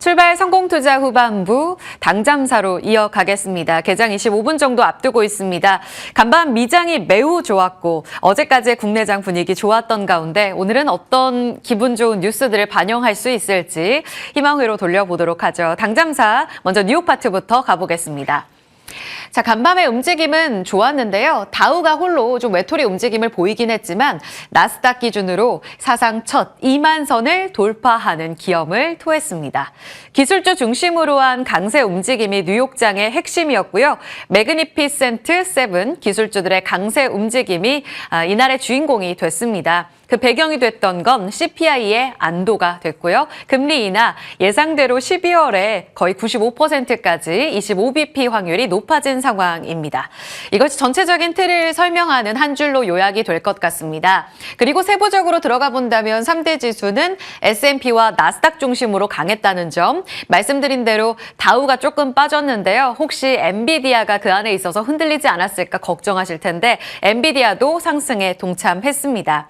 출발 성공투자 후반부 당잠사로 이어가겠습니다. 개장 25분 정도 앞두고 있습니다. 간밤 미장이 매우 좋았고 어제까지의 국내장 분위기 좋았던 가운데 오늘은 어떤 기분 좋은 뉴스들을 반영할 수 있을지 희망회로 돌려보도록 하죠. 당잠사 먼저 뉴욕 파트부터 가보겠습니다. 자, 간밤의 움직임은 좋았는데요. 다우가 홀로 좀 외톨이 움직임을 보이긴 했지만 나스닥 기준으로 사상 첫 2만 선을 돌파하는 기염을 토했습니다. 기술주 중심으로 한 강세 움직임이 뉴욕장의 핵심이었고요. 매그니피센트 7 기술주들의 강세 움직임이 이날의 주인공이 됐습니다. 그 배경이 됐던 건 CPI의 안도가 됐고요. 금리 인하 예상대로 12월에 거의 95%까지 25bp 확률이 높아진 상황입니다. 이것이 전체적인 틀을 설명하는 한 줄로 요약이 될 것 같습니다. 그리고 세부적으로 들어가 본다면 3대 지수는 S&P와 나스닥 중심으로 강했다는 점, 말씀드린 대로 다우가 조금 빠졌는데요. 혹시 엔비디아가 그 안에 있어서 흔들리지 않았을까 걱정하실 텐데 엔비디아도 상승에 동참했습니다.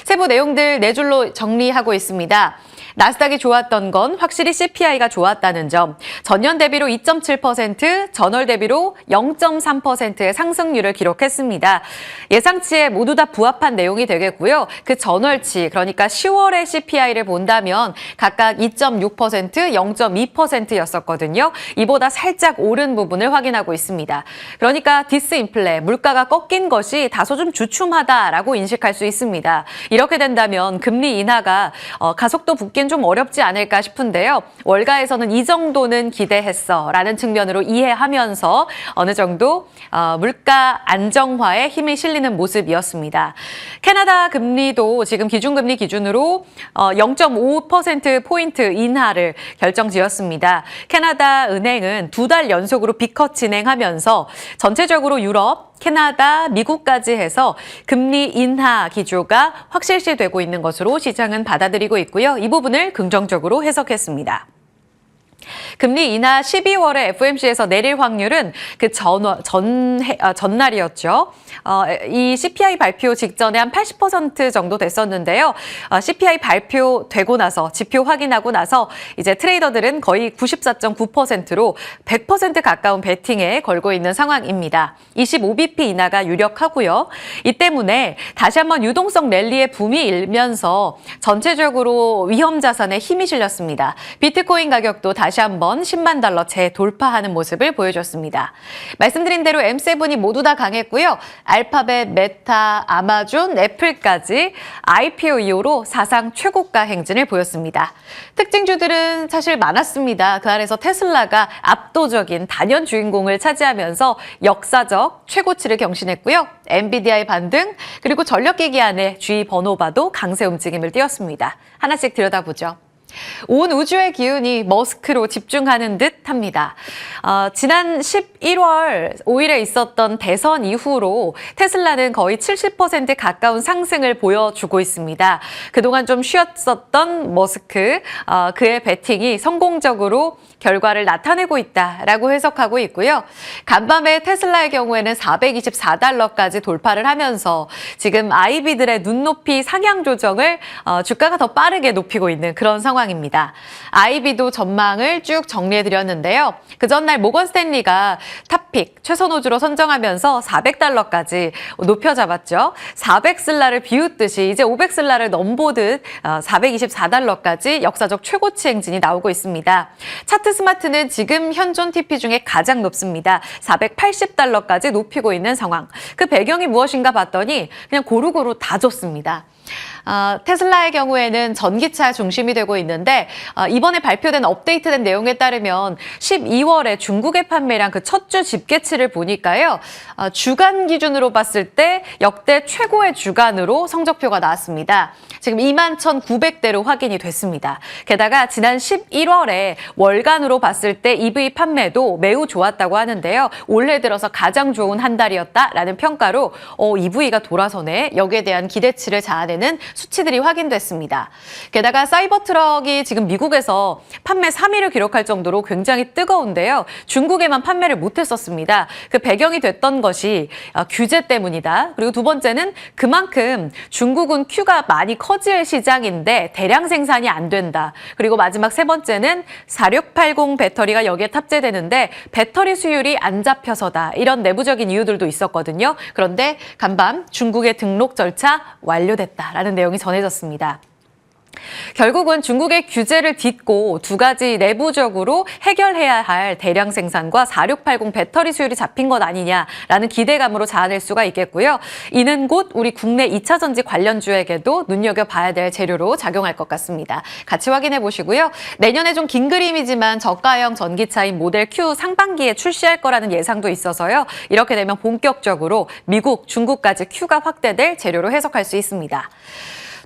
세부 내용들 네 줄로 정리하고 있습니다. 나스닥이 좋았던 건 확실히 CPI가 좋았다는 점, 전년 대비로 2.7%, 전월 대비로 0.3%의 상승률을 기록했습니다. 예상치에 모두 다 부합한 내용이 되겠고요. 그 전월치, 그러니까 10월의 CPI를 본다면 각각 2.6%, 0.2%였었거든요. 이보다 살짝 오른 부분을 확인하고 있습니다. 그러니까 디스인플레, 물가가 꺾인 것이 다소 좀 주춤하다라고 인식할 수 있습니다. 이렇게 된다면 금리 인하가 가속도 붙긴 좀 어렵지 않을까 싶은데요. 월가에서는 이 정도는 기대했어 라는 측면으로 이해하면서 어느 정도 물가 안정화에 힘이 실리는 모습이었습니다. 캐나다 금리도 지금 기준금리 기준으로 0.5%포인트 인하를 결정지었습니다. 캐나다 은행은 2달 연속으로 B컷 진행하면서 전체적으로 유럽, 캐나다, 미국까지 해서 금리 인하 기조가 확실시되고 있는 것으로 시장은 받아들이고 있고요. 이 부분을 긍정적으로 해석했습니다. 금리 인하 12월에 FOMC에서 내릴 확률은 그 전날이었죠. 이 CPI 발표 직전에 한 80% 정도 됐었는데요. CPI 발표되고 나서 지표 확인하고 나서 이제 트레이더들은 거의 94.9%로 100% 가까운 베팅에 걸고 있는 상황입니다. 25bp 인하가 유력하고요. 이 때문에 다시 한번 유동성 랠리의 붐이 일면서 전체적으로 위험 자산에 힘이 실렸습니다. 비트코인 가격도 다시 한번 10만 달러 재돌파하는 모습을 보여줬습니다. 말씀드린 대로 M7이 모두 다 강했고요. 알파벳, 메타, 아마존, 애플까지 IPO 이후로 사상 최고가 행진을 보였습니다. 특징주들은 사실 많았습니다. 그 안에서 테슬라가 압도적인 단연 주인공을 차지하면서 역사적 최고치를 경신했고요. 엔비디아의 반등, 그리고 전력기기 안에 G 번호바도 강세 움직임을 띄웠습니다. 하나씩 들여다보죠. 온 우주의 기운이 머스크로 집중하는 듯 합니다. 지난 11월 5일에 있었던 대선 이후로 테슬라는 거의 70% 가까운 상승을 보여주고 있습니다. 그동안 좀 쉬었었던 머스크, 그의 베팅이 성공적으로 결과를 나타내고 있다라고 해석하고 있고요. 간밤에 테슬라의 경우에는 424달러까지 돌파를 하면서 지금 아이비들의 눈높이 상향 조정을 주가가 더 빠르게 높이고 있는 그런 상황입니다. 아이비도 전망을 쭉 정리해드렸는데요. 그 전날 모건 스탠리가 탑픽 최선호주로 선정하면서 400달러까지 높여 잡았죠. 400슬라를 비웃듯이 이제 500슬라를 넘보듯 424달러까지 역사적 최고치 행진이 나오고 있습니다. 차트 스마트는 지금 현존 TP 중에 가장 높습니다. 480달러까지 높이고 있는 상황. 그 배경이 무엇인가 봤더니 그냥 고루고루 다 좋습니다. 테슬라의 경우에는 전기차 중심이 되고 있는데 이번에 발표된 업데이트된 내용에 따르면 12월에 중국의 판매량 그 첫 주 집계치를 보니까요. 주간 기준으로 봤을 때 역대 최고의 주간으로 성적표가 나왔습니다. 지금 21,900대로 확인이 됐습니다. 게다가 지난 11월에 월간으로 봤을 때 EV 판매도 매우 좋았다고 하는데요. 올해 들어서 가장 좋은 한 달이었다라는 평가로 EV가 돌아서네. 여기에 대한 기대치를 자아내는 주가에는 수치들이 확인됐습니다. 게다가 사이버트럭이 지금 미국에서 판매 3위를 기록할 정도로 굉장히 뜨거운데요. 중국에만 판매를 못했었습니다. 그 배경이 됐던 것이 규제 때문이다. 그리고 두 번째는 그만큼 중국은 큐가 많이 커질 시장인데 대량 생산이 안 된다. 그리고 마지막 세 번째는 4680 배터리가 여기에 탑재되는데 배터리 수율이 안 잡혀서다. 이런 내부적인 이유들도 있었거든요. 그런데 간밤 중국의 등록 절차 완료됐다라는 내용이 전해졌습니다. 결국은 중국의 규제를 딛고 두 가지 내부적으로 해결해야 할 대량 생산과 4680 배터리 수율이 잡힌 것 아니냐라는 기대감으로 자아낼 수가 있겠고요. 이는 곧 우리 국내 2차 전지 관련주에게도 눈여겨봐야 될 재료로 작용할 것 같습니다. 같이 확인해 보시고요. 내년에 좀 긴 그림이지만 저가형 전기차인 모델 Q 상반기에 출시할 거라는 예상도 있어서요. 이렇게 되면 본격적으로 미국, 중국까지 Q가 확대될 재료로 해석할 수 있습니다.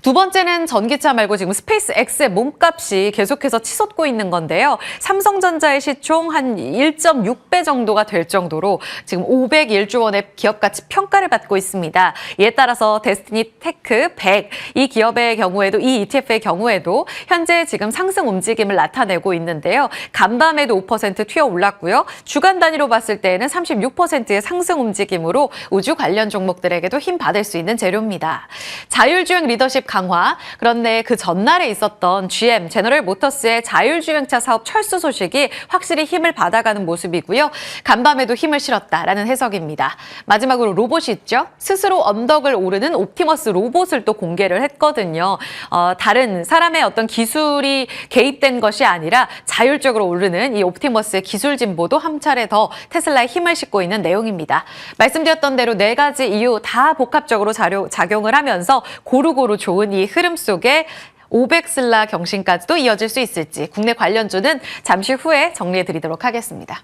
두 번째는 전기차 말고 지금 스페이스X의 몸값이 계속해서 치솟고 있는 건데요. 삼성전자의 시총 한 1.6배 정도가 될 정도로 지금 501조 원의 기업 가치 평가를 받고 있습니다. 이에 따라서 데스티니 테크 100, 이 기업의 경우에도 이 ETF의 경우에도 현재 지금 상승 움직임을 나타내고 있는데요. 간밤에도 5% 튀어 올랐고요. 주간 단위로 봤을 때에는 36%의 상승 움직임으로 우주 관련 종목들에게도 힘 받을 수 있는 재료입니다. 자율주행 리더십 강화. 그런데 그 전날에 있었던 GM, 제너럴 모터스의 자율주행차 사업 철수 소식이 확실히 힘을 받아가는 모습이고요. 간밤에도 힘을 실었다라는 해석입니다. 마지막으로 로봇이 있죠. 스스로 언덕을 오르는 옵티머스 로봇을 또 공개를 했거든요. 다른 사람의 어떤 기술이 개입된 것이 아니라 자율적으로 오르는 이 옵티머스의 기술 진보도 한 차례 더 테슬라에 힘을 싣고 있는 내용입니다. 말씀드렸던 대로 네 가지 이유 다 복합적으로 작용을 하면서 고루고루 좋은 이 흐름 속에 500슬라 경신까지도 이어질 수 있을지 국내 관련주는 잠시 후에 정리해드리도록 하겠습니다.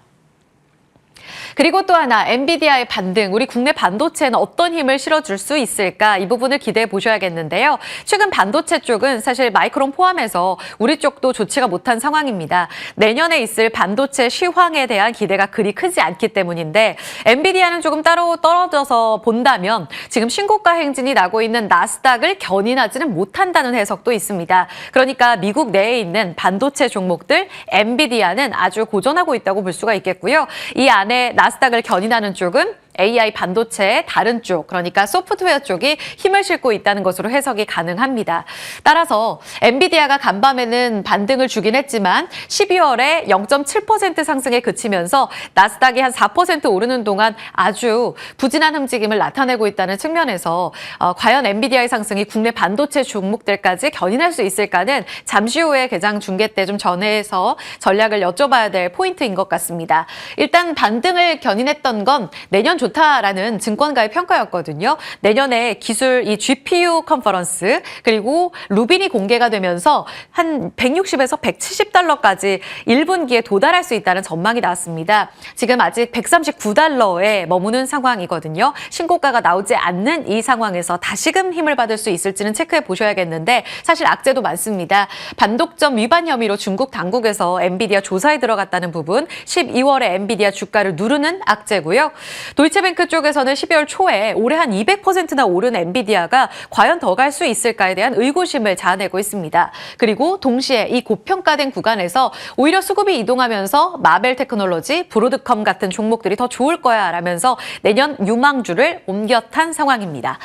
그리고 또 하나 엔비디아의 반등, 우리 국내 반도체는 어떤 힘을 실어줄 수 있을까 이 부분을 기대해 보셔야겠는데요. 최근 반도체 쪽은 사실 마이크론 포함해서 우리 쪽도 좋지가 못한 상황입니다. 내년에 있을 반도체 시황에 대한 기대가 그리 크지 않기 때문인데 엔비디아는 조금 따로 떨어져서 본다면 지금 신고가 행진이 나고 있는 나스닥을 견인하지는 못한다는 해석도 있습니다. 그러니까 미국 내에 있는 반도체 종목들 엔비디아는 아주 고전하고 있다고 볼 수가 있겠고요. 이 안에 나스닥을 견인하는 쪽은 AI 반도체의 다른 쪽, 그러니까 소프트웨어 쪽이 힘을 싣고 있다는 것으로 해석이 가능합니다. 따라서 엔비디아가 간밤에는 반등을 주긴 했지만 12월에 0.7% 상승에 그치면서 나스닥이 한 4% 오르는 동안 아주 부진한 움직임을 나타내고 있다는 측면에서 과연 엔비디아의 상승이 국내 반도체 종목들까지 견인할 수 있을까는 잠시 후에 개장 중계 때 좀 전해서 전략을 여쭤봐야 될 포인트인 것 같습니다. 일단 반등을 견인했던 건 내년 좋다라는 증권가의 평가였거든요. 내년에 기술 이 GPU 컨퍼런스 그리고 루빈이 공개가 되면서 한 160에서 170달러까지 1분기에 도달할 수 있다는 전망이 나왔습니다. 지금 아직 139달러에 머무는 상황이거든요. 신고가가 나오지 않는 이 상황에서 다시금 힘을 받을 수 있을지는 체크해 보셔야겠는데 사실 악재도 많습니다. 반독점 위반 혐의로 중국 당국에서 엔비디아 조사에 들어갔다는 부분, 12월에 엔비디아 주가를 누르는 악재고요. 도이체뱅크 쪽에서는 12월 초에 올해 한 200%나 오른 엔비디아가 과연 더 갈 수 있을까에 대한 의구심을 자아내고 있습니다. 그리고 동시에 이 고평가된 구간에서 오히려 수급이 이동하면서 마벨 테크놀로지, 브로드컴 같은 종목들이 더 좋을 거야 라면서 내년 유망주를 옮겨 탄 상황입니다.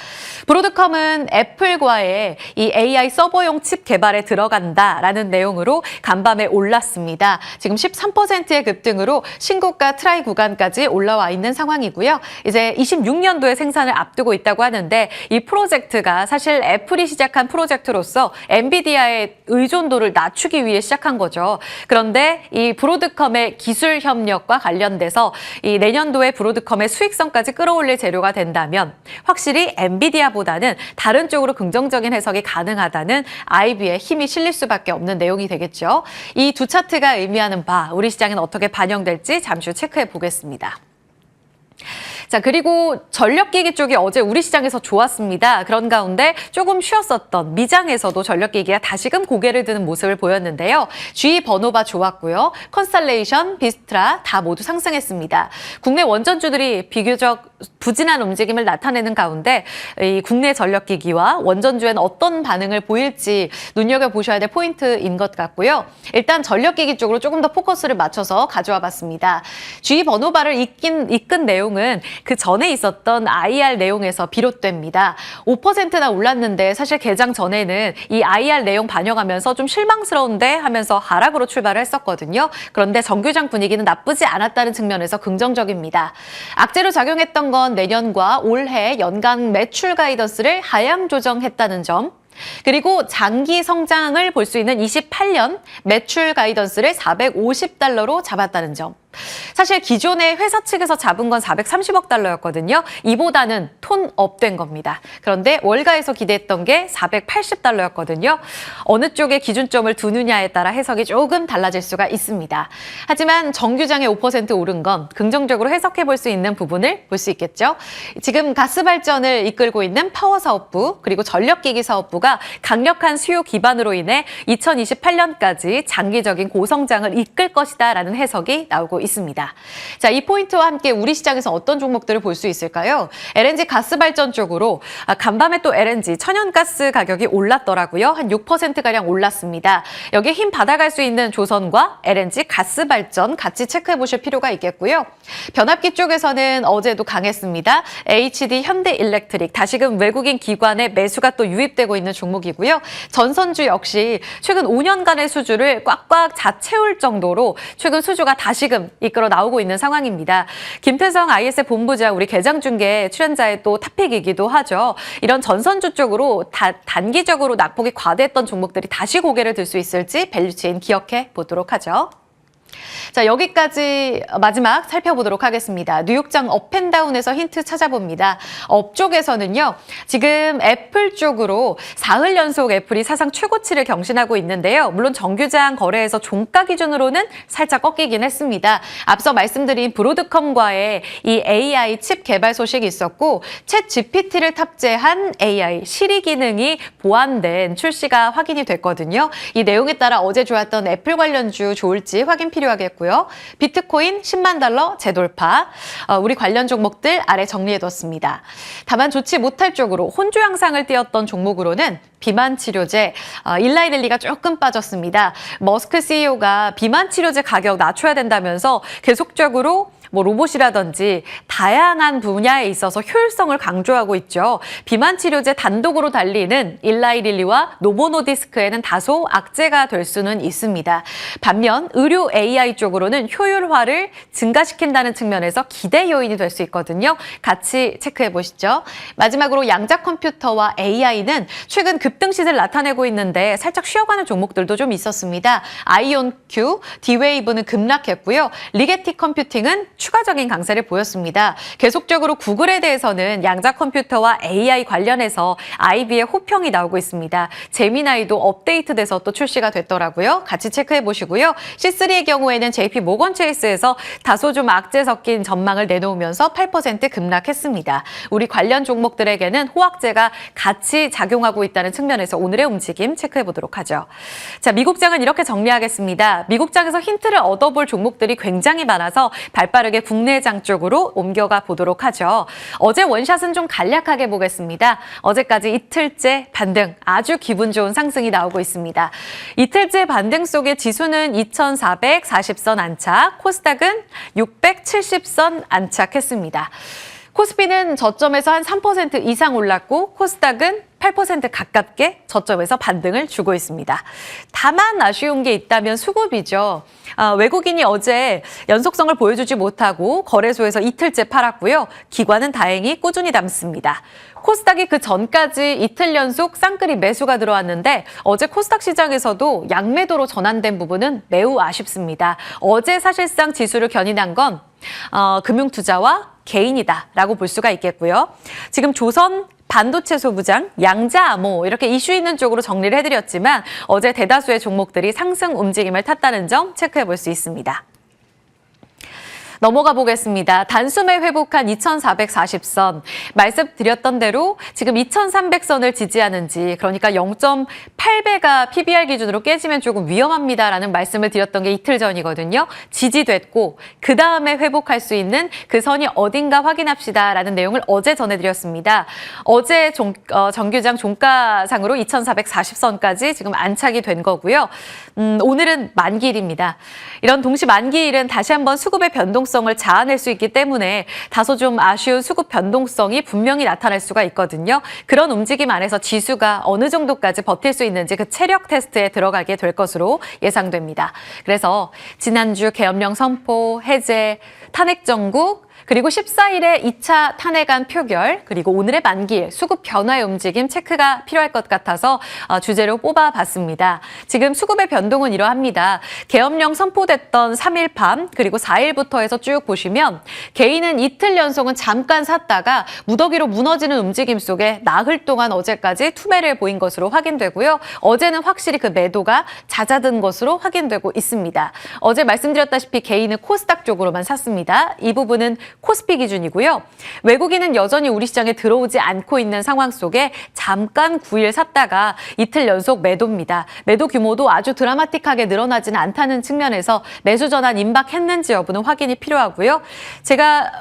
브로드컴은 애플과의 이 AI 서버용 칩 개발에 들어간다라는 내용으로 간밤에 올랐습니다. 지금 13%의 급등으로 신고가 트라이 구간까지 올라와 있는 상황이고요. 이제 26년도에 생산을 앞두고 있다고 하는데 이 프로젝트가 사실 애플이 시작한 프로젝트로서 엔비디아의 의존도를 낮추기 위해 시작한 거죠. 그런데 이 브로드컴의 기술 협력과 관련돼서 이 내년도에 브로드컴의 수익성까지 끌어올릴 재료가 된다면 확실히 엔비디아보다는 다른 쪽으로 긍정적인 해석이 가능하다는 IB의 힘이 실릴 수밖에 없는 내용이 되겠죠. 이 두 차트가 의미하는 바 우리 시장엔 어떻게 반영될지 잠시 후 체크해 보겠습니다. 자, 그리고 전력기기 쪽이 어제 우리 시장에서 좋았습니다. 그런 가운데 조금 쉬었었던 미장에서도 전력기기가 다시금 고개를 드는 모습을 보였는데요. GE 버노바 좋았고요. 컨스텔레이션, 비스트라 다 모두 상승했습니다. 국내 원전주들이 비교적 부진한 움직임을 나타내는 가운데 이 국내 전력기기와 원전주에는 어떤 반응을 보일지 눈여겨보셔야 될 포인트인 것 같고요. 일단 전력기기 쪽으로 조금 더 포커스를 맞춰서 가져와 봤습니다. GE 버노바를 이끈 내용은 그 전에 있었던 IR 내용에서 비롯됩니다. 5%나 올랐는데 사실 개장 전에는 이 IR 내용 반영하면서 좀 실망스러운데 하면서 하락으로 출발을 했었거든요. 그런데 정규장 분위기는 나쁘지 않았다는 측면에서 긍정적입니다. 악재로 작용했던 건 내년과 올해 연간 매출 가이던스를 하향 조정했다는 점, 그리고 장기 성장을 볼 수 있는 28년 매출 가이던스를 $450로 잡았다는 점. 사실 기존에 회사 측에서 잡은 건 430억 달러였거든요. 이보다는 톤업된 겁니다. 그런데 월가에서 기대했던 게 480달러였거든요. 어느 쪽에 기준점을 두느냐에 따라 해석이 조금 달라질 수가 있습니다. 하지만 정규장에 5% 오른 건 긍정적으로 해석해 볼 수 있는 부분을 볼 수 있겠죠. 지금 가스 발전을 이끌고 있는 파워 사업부 그리고 전력기기 사업부가 강력한 수요 기반으로 인해 2028년까지 장기적인 고성장을 이끌 것이다라는 해석이 나오고 있습니다. 자, 이 포인트와 함께 우리 시장에서 어떤 종목들을 볼 수 있을까요? LNG 가스 발전 쪽으로 간밤에 또 LNG 천연가스 가격이 올랐더라고요. 한 6%가량 올랐습니다. 여기에 힘 받아갈 수 있는 조선과 LNG 가스 발전 같이 체크해 보실 필요가 있겠고요. 변압기 쪽에서는 어제도 강했습니다. HD 현대일렉트릭 다시금 외국인 기관의 매수가 또 유입되고 있는 종목이고요. 전선주 역시 최근 5년간의 수주를 꽉꽉 자채울 정도로 최근 수주가 다시금 이끌어 나오고 있는 상황입니다. 김태성 ISF 본부장 우리 개장중계 출연자의 또 탑픽이기도 하죠. 이런 전선주 쪽으로 단기적으로 낙폭이 과대했던 종목들이 다시 고개를 들 수 있을지 밸류체인 기억해 보도록 하죠. 자, 여기까지 마지막 살펴보도록 하겠습니다. 뉴욕장 업앤다운에서 힌트 찾아봅니다. 업 쪽에서는요, 지금 애플 쪽으로 사흘 연속 애플이 사상 최고치를 경신하고 있는데요. 물론 정규장 거래에서 종가 기준으로는 살짝 꺾이긴 했습니다. 앞서 말씀드린 브로드컴과의 이 AI 칩 개발 소식이 있었고, 챗 GPT를 탑재한 AI 시리 기능이 보완된 출시가 확인이 됐거든요. 이 내용에 따라 어제 좋았던 애플 관련주 좋을지 확인 필요하겠고요. 비트코인 10만 달러 재돌파, 우리 관련 종목들 아래 정리해뒀습니다. 다만 좋지 못할 쪽으로 혼조 양상을 띄었던 종목으로는 비만 치료제, 일라이릴리가 조금 빠졌습니다. 머스크 CEO가 비만 치료제 가격 낮춰야 된다면서 계속적으로 로봇이라든지 다양한 분야에 있어서 효율성을 강조하고 있죠. 비만 치료제 단독으로 달리는 일라이릴리와 노보노디스크에는 다소 악재가 될 수는 있습니다. 반면 의료 AI 쪽으로는 효율화를 증가시킨다는 측면에서 기대 요인이 될 수 있거든요. 같이 체크해 보시죠. 마지막으로 양자 컴퓨터와 AI는 최근 급등 시세를 나타내고 있는데 살짝 쉬어가는 종목들도 좀 있었습니다. 아이온큐, D-Wave는 급락했고요. 리게티 컴퓨팅은 추가적인 강세를 보였습니다. 계속적으로 구글에 대해서는 양자 컴퓨터와 AI 관련해서 IB의 호평이 나오고 있습니다. 제미나이도 업데이트돼서 또 출시가 됐더라고요. 같이 체크해 보시고요. C3의 경우에는 JP 모건 체이스에서 다소 좀 악재 섞인 전망을 내놓으면서 8% 급락했습니다. 우리 관련 종목들에게는 호황제가 같이 작용하고 있다는 측면에서 오늘의 움직임 체크해 보도록 하죠. 자, 미국장은 이렇게 정리하겠습니다. 미국장에서 힌트를 얻어볼 종목들이 굉장히 많아서 발빠르게 국내장 쪽으로 옮겨가 보도록 하죠. 어제 원샷은 좀 간략하게 보겠습니다. 어제까지 이틀째 반등, 아주 기분 좋은 상승이 나오고 있습니다. 이틀째 반등 속에 지수는 2440선 안착, 코스닥은 670선 안착했습니다. 코스피는 저점에서 한 3% 이상 올랐고 코스닥은 8% 가깝게 저점에서 반등을 주고 있습니다. 다만 아쉬운 게 있다면 수급이죠. 외국인이 어제 연속성을 보여주지 못하고 거래소에서 이틀째 팔았고요. 기관은 다행히 꾸준히 담습니다. 코스닥이 그 전까지 이틀 연속 쌍끌이 매수가 들어왔는데 어제 코스닥 시장에서도 양매도로 전환된 부분은 매우 아쉽습니다. 어제 사실상 지수를 견인한 건 금융투자와 개인이다라고 볼 수가 있겠고요. 지금 조선 반도체 소부장, 양자암호 이렇게 이슈 있는 쪽으로 정리를 해드렸지만 어제 대다수의 종목들이 상승 움직임을 탔다는 점 체크해 볼 수 있습니다. 넘어가 보겠습니다. 단숨에 회복한 2440선. 말씀드렸던 대로 지금 2300선을 지지하는지, 그러니까 0.8배가 PBR 기준으로 깨지면 조금 위험합니다라는 말씀을 드렸던 게 이틀 전이거든요. 지지됐고 그 다음에 회복할 수 있는 그 선이 어딘가 확인합시다라는 내용을 어제 전해드렸습니다. 어제 정규장 종가상으로 2440선까지 지금 안착이 된 거고요. 오늘은 만기일입니다. 이런 동시 만기일은 다시 한번 수급의 변동성을 자아낼 수 있기 때문에 다소 좀 아쉬운 수급 변동성이 분명히 나타날 수가 있거든요. 그런 움직임 안에서 지수가 어느 정도까지 버틸 수 있는지 그 체력 테스트에 들어가게 될 것으로 예상됩니다. 그래서 지난주 계엄령 선포, 해제, 탄핵 정국, 그리고 14일에 2차 탄핵안 표결, 그리고 오늘의 만기일 수급 변화의 움직임 체크가 필요할 것 같아서 주제로 뽑아봤습니다. 지금 수급의 변동은 이러합니다. 계엄령 선포됐던 3일 밤 그리고 4일부터 해서 쭉 보시면 개인은 이틀 연속은 잠깐 샀다가 무더기로 무너지는 움직임 속에 나흘 동안 어제까지 투매를 보인 것으로 확인되고요. 어제는 확실히 그 매도가 잦아든 것으로 확인되고 있습니다. 어제 말씀드렸다시피 개인은 코스닥 쪽으로만 샀습니다. 이 부분은 코스피 기준이고요. 외국인은 여전히 우리 시장에 들어오지 않고 있는 상황 속에 잠깐 9일 샀다가 이틀 연속 매도입니다. 매도 규모도 아주 드라마틱하게 늘어나지는 않다는 측면에서 매수 전환 임박했는지 여부는 확인이 필요하고요. 제가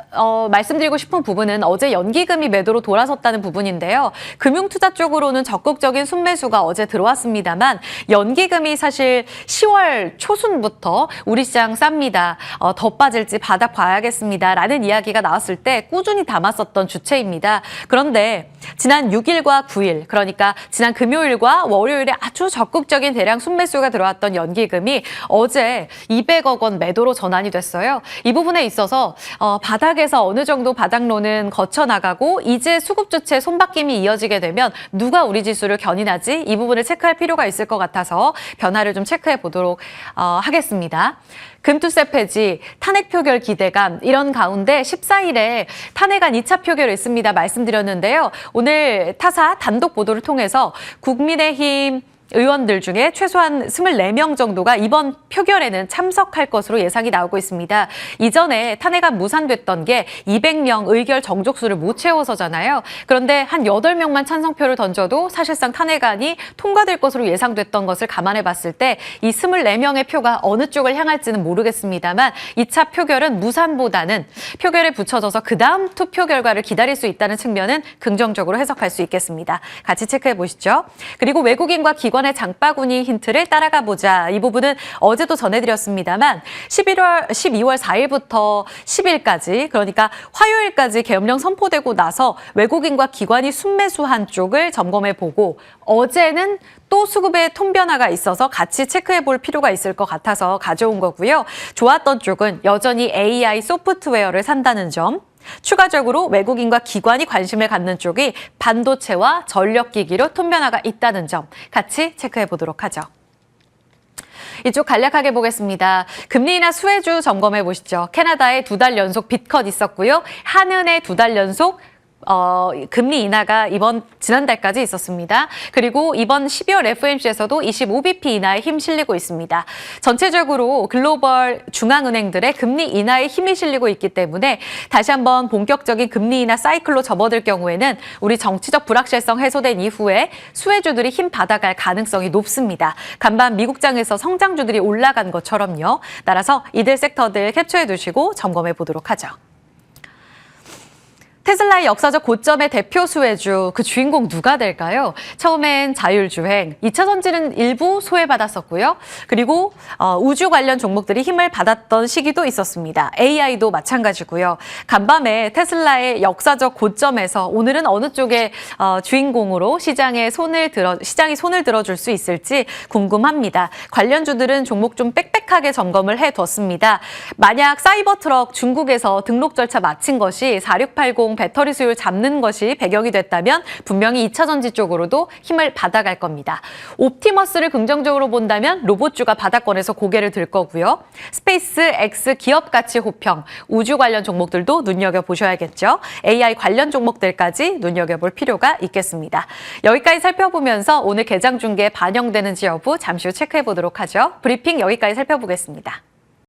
말씀드리고 싶은 부분은 어제 연기금이 매도로 돌아섰다는 부분인데요. 금융투자 쪽으로는 적극적인 순매수가 어제 들어왔습니다만 연기금이 사실 10월 초순부터 우리 시장 쌉니다. 더 빠질지 바닥 봐야겠습니다라는 이야기가 나왔을 때 꾸준히 담았었던 주체입니다. 그런데 지난 6일과 9일, 그러니까 지난 금요일과 월요일에 아주 적극적인 대량 순매수가 들어왔던 연기금이 어제 200억 원 매도로 전환이 됐어요. 이 부분에 있어서 바닥에서 어느 정도 바닥론은 거쳐나가고 이제 수급 주체 손바뀜이 이어지게 되면 누가 우리 지수를 견인하지? 이 부분을 체크할 필요가 있을 것 같아서 변화를 좀 체크해 보도록 하겠습니다. 금투세 폐지, 탄핵 표결 기대감 이런 가운데 14일에 탄핵안 2차 표결이 있습니다. 말씀드렸는데요. 오늘 타사 단독 보도를 통해서 국민의힘 의원들 중에 최소한 24명 정도가 이번 표결에는 참석할 것으로 예상이 나오고 있습니다. 이전에 탄핵안 무산됐던 게 200명 의결 정족수를 못 채워서잖아요. 그런데 한 8명만 찬성표를 던져도 사실상 탄핵안이 통과될 것으로 예상됐던 것을 감안해 봤을 때 이 24명의 표가 어느 쪽을 향할지는 모르겠습니다만 2차 표결은 무산보다는 표결에 붙여져서 그다음 투표 결과를 기다릴 수 있다는 측면은 긍정적으로 해석할 수 있겠습니다. 같이 체크해 보시죠. 그리고 외국인과 기관의 장바구니 힌트를 따라가 보자. 이 부분은 어제도 전해드렸습니다만 12월 4일부터 10일까지, 그러니까 화요일까지 계엄령 선포되고 나서 외국인과 기관이 순매수한 쪽을 점검해보고 어제는 또 수급의 톤 변화가 있어서 같이 체크해 볼 필요가 있을 것 같아서 가져온 거고요. 좋았던 쪽은 여전히 AI 소프트웨어를 산다는 점, 추가적으로 외국인과 기관이 관심을 갖는 쪽이 반도체와 전력기기로 톤 변화가 있다는 점 같이 체크해 보도록 하죠. 이쪽 간략하게 보겠습니다. 금리 인하 수혜주 점검해 보시죠. 캐나다에 2달 연속 빚컷 있었고요. 한은의 2달 연속 금리 인하가 지난달까지 있었습니다. 그리고 이번 12월 FOMC에서도 25bp 인하에 힘 실리고 있습니다. 전체적으로 글로벌 중앙은행들의 금리 인하에 힘이 실리고 있기 때문에 다시 한번 본격적인 금리 인하 사이클로 접어들 경우에는 우리 정치적 불확실성 해소된 이후에 수혜주들이 힘 받아갈 가능성이 높습니다. 간밤 미국장에서 성장주들이 올라간 것처럼요. 따라서 이들 섹터들 캡처해 두시고 점검해 보도록 하죠. 테슬라의 역사적 고점의 대표 수혜주, 그 주인공 누가 될까요? 처음엔 자율주행, 2차 전지는 일부 소외받았었고요. 그리고 우주 관련 종목들이 힘을 받았던 시기도 있었습니다. AI도 마찬가지고요. 간밤에 테슬라의 역사적 고점에서 오늘은 어느 쪽의 주인공으로 시장이 손을 들어줄 수 있을지 궁금합니다. 관련주들은 종목 좀 빽빽하게 점검을 해뒀습니다. 만약 사이버트럭 중국에서 등록 절차 마친 것이 4680 배터리 수요를 잡는 것이 배경이 됐다면 분명히 2차 전지 쪽으로도 힘을 받아갈 겁니다. 옵티머스를 긍정적으로 본다면 로봇주가 바닥권에서 고개를 들 거고요. 스페이스 X 기업 가치 호평, 우주 관련 종목들도 눈여겨보셔야겠죠. AI 관련 종목들까지 눈여겨볼 필요가 있겠습니다. 여기까지 살펴보면서 오늘 개장 중계에 반영되는지 여부 잠시 후 체크해 보도록 하죠. 브리핑 여기까지 살펴보겠습니다.